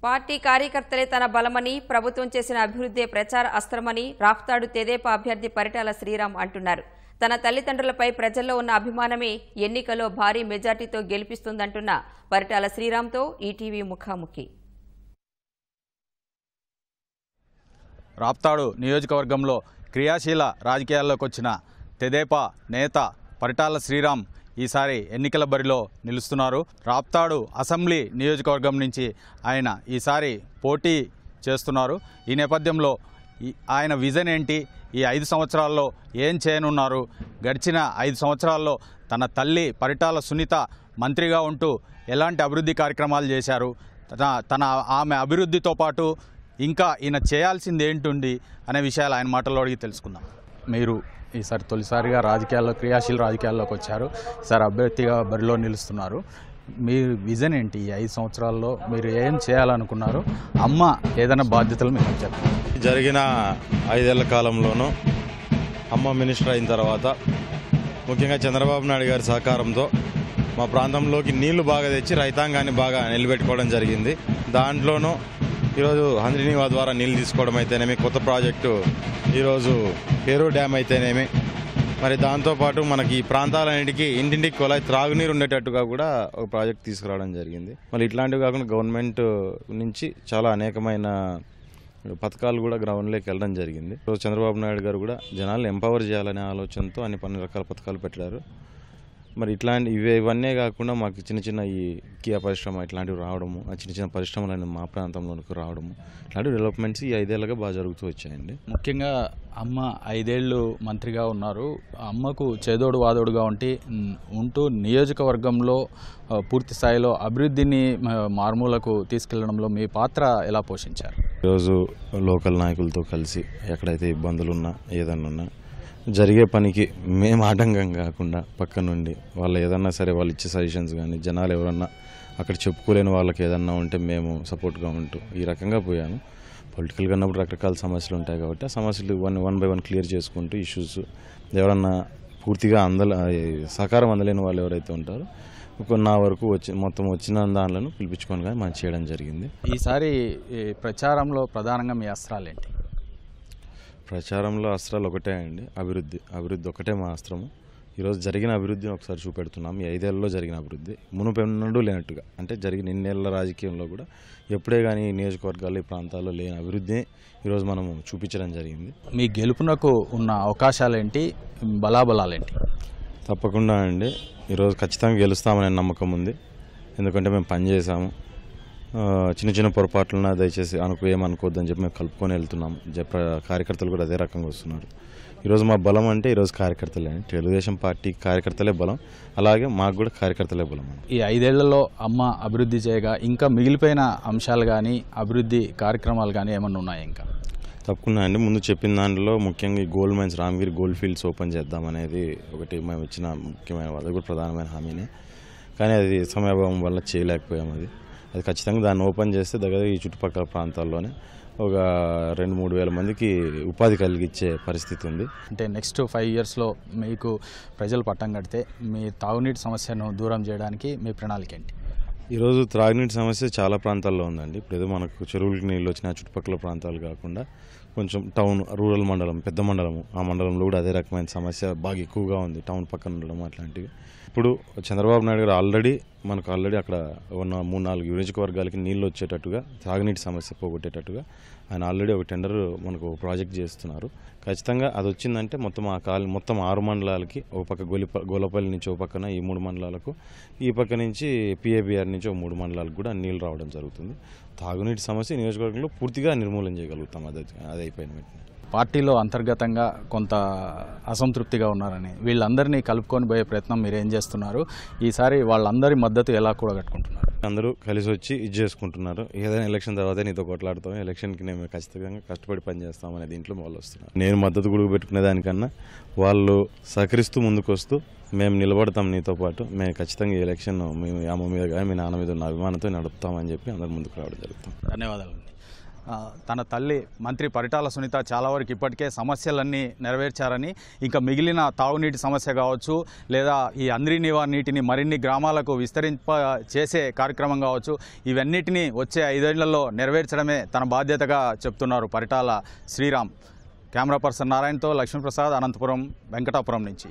Party కార్యకర్తలే తన బలమని, ప్రభుత్వం చేసిన అభివృద్ధి ప్రచార అస్త్రమని రాప్తాడు తెదేపా అభ్యర్థి పరిటాల శ్రీరామ్ అంటున్నారు. తన తల్లిదండ్రులపై ప్రజల్లో ఉన్న అభిమానమే ఎన్నికలో భారీ మెజార్టీతో గెలిపిస్తుందంటున్న పరిటాల శ్రీరామ్తో ఈటీవీ ముఖాముఖి. రాప్తాడు నియోజకవర్గంలో క్రియాశీల రాజకీయాల్లోకి వచ్చిన తెదేపా నేత పరిటాల శ్రీరామ్ ఈసారి ఎన్నికల బరిలో నిలుస్తున్నారు. రాప్తాడు అసెంబ్లీ నియోజకవర్గం నుంచి ఆయన ఈసారి పోటీ చేస్తున్నారు. ఈ నేపథ్యంలో ఆయన విజన్ ఏంటి, ఈ 5 సంవత్సరాల్లో ఏం చేయనున్నారు, గడిచిన 5 సంవత్సరాల్లో తన తల్లి పరిటాల సునీత మంత్రిగా ఉంటూ ఎలాంటి అభివృద్ధి కార్యక్రమాలు చేశారు, ఆమె అభివృద్ధితో పాటు ఇంకా ఈయన చేయాల్సింది ఏంటుంది అనే విషయాలు ఆయన మాటల్లో అడిగి తెలుసుకుందాం. మీరు ఈసారి తొలిసారిగా క్రియాశీల రాజకీయాల్లోకి వచ్చారు. ఈసారి అభ్యర్థిగా బరిలో నిలుస్తున్నారు. మీ విజన్ ఏంటి? ఈ 5 సంవత్సరాల్లో మీరు ఏం చేయాలనుకున్నారు? అమ్మ ఏదైనా బాధ్యతలు మీకు చెప్పండి. జరిగిన 5 ఏళ్ల కాలంలోనూ అమ్మ మినిస్టర్ అయిన తర్వాత ముఖ్యంగా చంద్రబాబు నాయుడు గారి సహకారంతో మా ప్రాంతంలోకి నీళ్లు బాగా తెచ్చి రైతాంగాన్ని బాగా నిలబెట్టుకోవడం జరిగింది. దాంట్లోనూ ఈరోజు హంద్రీనీవా ద్వారా నీళ్ళు తీసుకోవడం అయితేనేమి, కొత్త ప్రాజెక్టు ఈరోజు పేరు డ్యామ్ అయితేనేమి, మరి దాంతోపాటు మనకి ఈ ప్రాంతాలన్నిటికీ ఇంటింటికి కొలాయి త్రాగునీరు ఉండేటట్టుగా కూడా ఒక ప్రాజెక్ట్ తీసుకురావడం జరిగింది. మళ్ళీ ఇట్లాంటివి కాకుండా గవర్నమెంట్ నుంచి చాలా అనేకమైన పథకాలు కూడా గ్రౌండ్లోకి వెళ్ళడం జరిగింది. ఈరోజు చంద్రబాబు నాయుడు గారు కూడా జనాలను ఎంపవర్ చేయాలనే ఆలోచనతో అన్ని రకాల పథకాలు పెట్టారు. మరి ఇవన్నీ కాకుండా మాకు చిన్న ఈ కియా పరిశ్రమ ఇట్లాంటివి రావడము, ఆ చిన్న పరిశ్రమలు మా ప్రాంతంలోకి రావడము, ఇట్లాంటి డెవలప్మెంట్స్ ఈ 5 ఏళ్ళగా బాగా జరుగుతూ వచ్చాయండి. ముఖ్యంగా అమ్మ 5 ఏళ్ళు మంత్రిగా ఉన్నారు. అమ్మకు చేదోడు వాదోడుగా ఉంటూ నియోజకవర్గంలో పూర్తి స్థాయిలో అభివృద్ధిని మార్మూలకు తీసుకెళ్లడంలో మీ పాత్ర ఎలా పోషించారు? ఈరోజు లోకల్ నాయకులతో కలిసి ఎక్కడైతే ఇబ్బందులు ఉన్నా ఏదన్నా ఉన్నా జరిగే పనికి మేము ఆటంకం కాకుండా పక్క నుండి వాళ్ళు ఏదన్నా సరే వాళ్ళు ఇచ్చే సజెషన్స్ కానీ, జనాలు ఎవరన్నా అక్కడ చెప్పుకోలేని వాళ్ళకి ఏదన్నా ఉంటే మేము సపోర్ట్గా ఉంటూ ఈ రకంగా పోయాను. పొలిటికల్గా ఉన్నప్పుడు రకరకాల సమస్యలు ఉంటాయి కాబట్టి ఆ సమస్యలు వన్ బై వన్ క్లియర్ చేసుకుంటూ ఇష్యూస్ ఎవరన్నా పూర్తిగా సహకారం అందలేని వాళ్ళు ఎవరైతే ఉంటారో నా వరకు మొత్తం వచ్చిన దానిలను పిలిపించుకొని కానీ మనం చేయడం జరిగింది. ఈసారి ప్రచారంలో ప్రధానంగా మీ అస్త్రాలు ఏంటి? ప్రచారంలో అస్త్రాలు ఒకటే అండి, అభివృద్ధి ఒకటే మా అస్త్రము. ఈరోజు జరిగిన అభివృద్ధిని ఒకసారి చూపెడుతున్నాం. ఈ 5 ఏళ్లలో జరిగిన అభివృద్ధి మునుపెన్నడూ లేనట్టుగా, అంటే జరిగిన ఇన్నేళ్ల రాజకీయంలో కూడా ఎప్పుడే కానీ ఈ నియోజకవర్గాల్లో ఈ ప్రాంతాల్లో లేని అభివృద్ధిని ఈరోజు మనము చూపించడం జరిగింది. మీ గెలుపునకు ఉన్న అవకాశాలేంటి, బలాబలాలేంటి? తప్పకుండా అండి, ఈరోజు ఖచ్చితంగా గెలుస్తామనే నమ్మకం ఉంది. ఎందుకంటే మేము పనిచేసాము. చిన్న పొరపాట్లన్నా దయచేసి ఏమనుకోవద్దని చెప్పి మేము కలుపుకొని వెళ్తున్నాం. కార్యకర్తలు కూడా అదే రకంగా వస్తున్నారు. ఈరోజు మా బలం అంటే ఈరోజు కార్యకర్తలే, తెలుగుదేశం పార్టీ కార్యకర్తలే బలం, అలాగే మాకు కూడా కార్యకర్తలే బలం. ఈ 5 ఏళ్లలో అమ్మ అభివృద్ధి చేయగా ఇంకా మిగిలిపోయిన అంశాలు కానీ, అభివృద్ధి కార్యక్రమాలు కానీ ఏమన్నా ఉన్నాయి? ఇంకా తప్పకుండా అండి, ముందు చెప్పిన దాంట్లో ముఖ్యంగా ఈ gold mines Ramagiri gold fields open చేద్దామనేది ఒకటి మేము ఇచ్చిన ముఖ్యమైన, అది కూడా ప్రధానమైన హామీనే. కానీ అది సమయాభావం వల్ల చేయలేకపోయాము. అది ఖచ్చితంగా దాన్ని ఓపెన్ చేస్తే దగ్గర ఈ చుట్టుపక్కల ప్రాంతాల్లోనే ఒక 2-3 వేల మందికి ఉపాధి కలిగించే పరిస్థితి ఉంది. అంటే నెక్స్ట్ 5 ఇయర్స్లో మీకు ప్రజలు పట్టం కడితే మీ తాగునీటి సమస్యను దూరం చేయడానికి మీ ప్రణాళిక ఏంటి? ఈరోజు త్రాగునీటి సమస్య చాలా ప్రాంతాల్లో ఉందండి. ఇప్పుడు ఏదో మనకు చెరువులకి నీళ్ళు వచ్చిన చుట్టుపక్కల ప్రాంతాలు కాకుండా కొంచెం టౌన్, రూరల్ మండలం, పెద్ద మండలము, ఆ మండలంలో కూడా అదే రకమైన సమస్య బాగా ఎక్కువగా ఉంది, టౌన్ పక్కన ఉండడం అట్లాంటివి. ఇప్పుడు చంద్రబాబు నాయుడు గారు ఆల్రెడీ అక్కడ ఉన్న 3-4 నియోజకవర్గాలకి నీళ్ళు వచ్చేటట్టుగా, తాగునీటి సమస్య పోగొట్టేటట్టుగా ఆయన ఆల్రెడీ ఒక టెండర్ మనకు ప్రాజెక్ట్ చేస్తున్నారు. ఖచ్చితంగా అది వచ్చిందంటే మొత్తం 6 మండలాలకి, ఒక పక్క గోలపల్లి నుంచి ఒక పక్కన ఈ 3 మండలాలకు, ఈ పక్క నుంచి పిఏబిఆర్ నుంచి ఒక 3 మండలాలకు కూడా నీళ్ళు రావడం జరుగుతుంది. తాగునీటి సమస్య నియోజకవర్గంలో పూర్తిగా నిర్మూలన చేయగలుగుతాం. అది అయిపోయిన వెంటనే పార్టీలో అంతర్గతంగా కొంత అసంతృప్తిగా ఉన్నారని, వీళ్ళందరినీ కలుపుకొని పోయే ప్రయత్నం మీరు ఏం చేస్తున్నారు? ఈసారి వాళ్ళందరి మద్దతు ఎలా కూడగట్టుకుంటున్నారు? అందరూ కలిసి వచ్చి ఇది చేసుకుంటున్నారు. ఏదైనా ఎలక్షన్ తర్వాత నీతో కొట్లాడతాం, ఎలక్షన్కి నేను ఖచ్చితంగా కష్టపడి పనిచేస్తామనే దీంట్లో వాళ్ళు వస్తున్నారు. నేను మద్దతు గుడుగు పెట్టుకునే దానికన్నా వాళ్ళు సహకరిస్తూ ముందుకు వస్తూ మేము నిలబడతాం నీతో పాటు, మేము ఖచ్చితంగా ఈ ఎలక్షన్ మీ అమ్మ మీద కానీ మీ నాన్న మీద ఉన్న అభిమానంతో నడుపుతామని చెప్పి అందరు ముందుకు రావడం జరుగుతాం. ధన్యవాదాలు. తన తల్లి మంత్రి పరిటాల సునీత చాలా వరకు ఇప్పటికే సమస్యలన్నీ నెరవేర్చారని, ఇంకా మిగిలిన తాగునీటి సమస్య కావచ్చు, లేదా ఈ అంద్రీనివా నీటిని మరిన్ని గ్రామాలకు చేసే కార్యక్రమం కావచ్చు, ఇవన్నిటినీ వచ్చే 5 ఏళ్లలో నెరవేర్చడమే తన బాధ్యతగా చెప్తున్నారు పరిటాల శ్రీరామ్. కెమెరా పర్సన్ నారాయణతో లక్ష్మీప్రసాద్, అనంతపురం, వెంకటాపురం నుంచి.